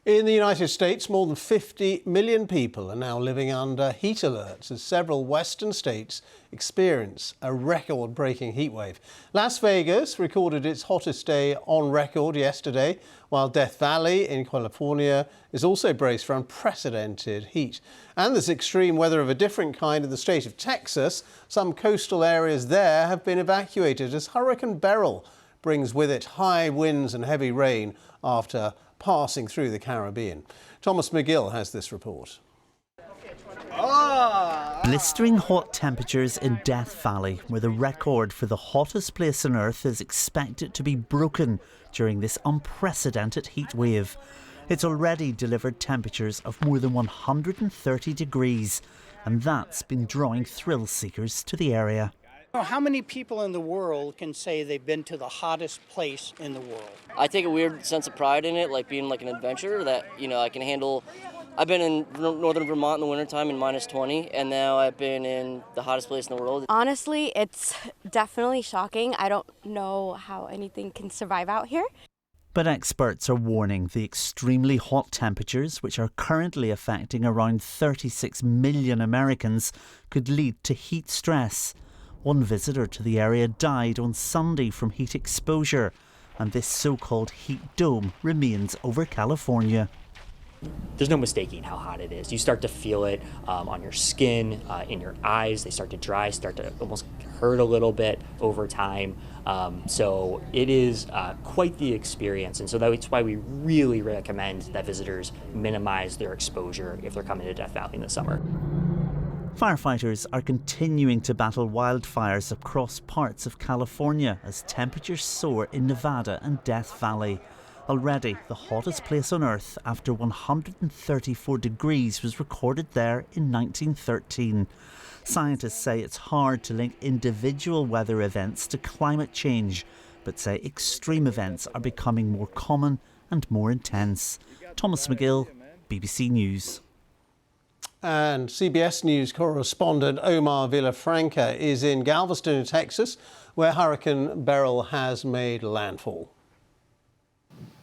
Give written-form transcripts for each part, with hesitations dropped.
In the United States, more than 50 million people are now living under heat alerts as several western states experience a record-breaking heatwave. Las Vegas recorded its hottest day on record yesterday, while Death Valley in California is also braced for unprecedented heat. And there's extreme weather of a different kind in the state of Texas. Some coastal areas there have been evacuated as Hurricane Beryl brings with it high winds and heavy rain after passing through the Caribbean. Thomas McGill has this report. Blistering hot temperatures in Death Valley, where the record for the hottest place on Earth is expected to be broken during this unprecedented heat wave. It's already delivered temperatures of more than 130 degrees, and that's been drawing thrill seekers to the area. How many people in the world can say they've been to the hottest place in the world? I take a weird sense of pride in it, like being like an adventurer that, I can handle. I've been in northern Vermont in the wintertime in -20, and now I've been in the hottest place in the world. Honestly, it's definitely shocking. I don't know how anything can survive out here. But experts are warning the extremely hot temperatures, which are currently affecting around 36 million Americans, could lead to heat stress. One visitor to the area died on Sunday from heat exposure, and this so-called heat dome remains over California. There's no mistaking how hot it is. You start to feel it on your skin, in your eyes. They start to dry, start to almost hurt a little bit over time. So it is quite the experience. And so that's why we really recommend that visitors minimize their exposure if they're coming to Death Valley in the summer. Firefighters are continuing to battle wildfires across parts of California as temperatures soar in Nevada and Death Valley. Already the hottest place on Earth after 134 degrees was recorded there in 1913. Scientists say it's hard to link individual weather events to climate change, but say extreme events are becoming more common and more intense. Thomas McGill, BBC News. And CBS News correspondent Omar Villafranca is in Galveston, Texas, where Hurricane Beryl has made landfall.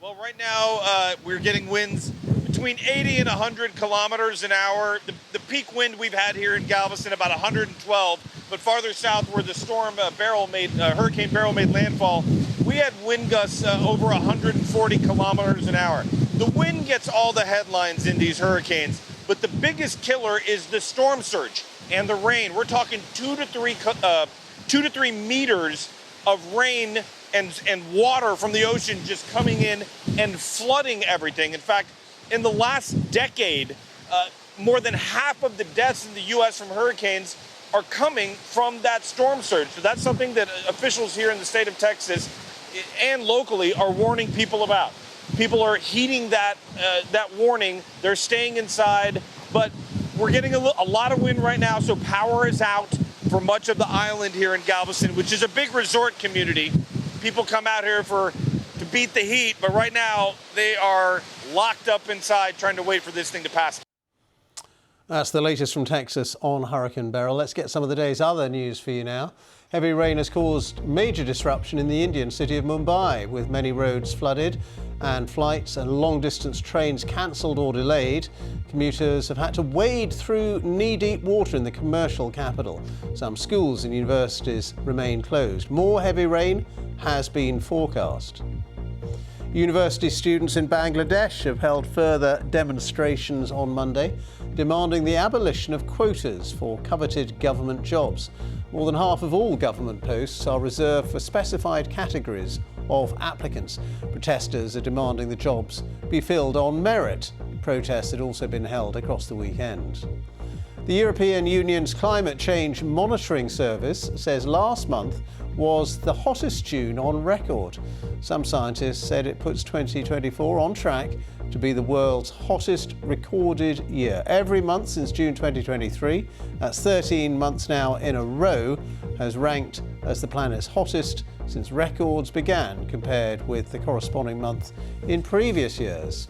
Well, right now we're getting winds between 80 and 100 kilometers an hour. The peak wind we've had here in Galveston about 112, but farther south where the storm Hurricane Beryl made landfall, we had wind gusts over 140 kilometers an hour. The wind gets all the headlines in these hurricanes, but the biggest killer is the storm surge and the rain. We're talking 2 to 3 meters of rain and water from the ocean just coming in and flooding everything. In fact, in the last decade, more than half of the deaths in the U.S. from hurricanes are coming from that storm surge. So that's something that officials here in the state of Texas and locally are warning people about. People are heeding that warning. They're staying inside, but we're getting a lot of wind right now, so power is out for much of the island here in Galveston, which is a big resort community. People come out here to beat the heat, but right now they are locked up inside trying to wait for this thing to pass. That's the latest from Texas on Hurricane Beryl. Let's get some of the day's other news for you now. Heavy rain has caused major disruption in the Indian city of Mumbai, with many roads flooded and flights and long-distance trains cancelled or delayed. Commuters have had to wade through knee-deep water in the commercial capital. Some schools and universities remain closed. More heavy rain has been forecast. University students in Bangladesh have held further demonstrations on Monday, demanding the abolition of quotas for coveted government jobs. More than half of all government posts are reserved for specified categories of applicants. Protesters are demanding the jobs be filled on merit. Protests had also been held across the weekend. The European Union's Climate Change Monitoring Service says last month was the hottest June on record. Some scientists said it puts 2024 on track to be the world's hottest recorded year. Every month since June 2023, that's 13 months now in a row, has ranked as the planet's hottest since records began, compared with the corresponding month in previous years.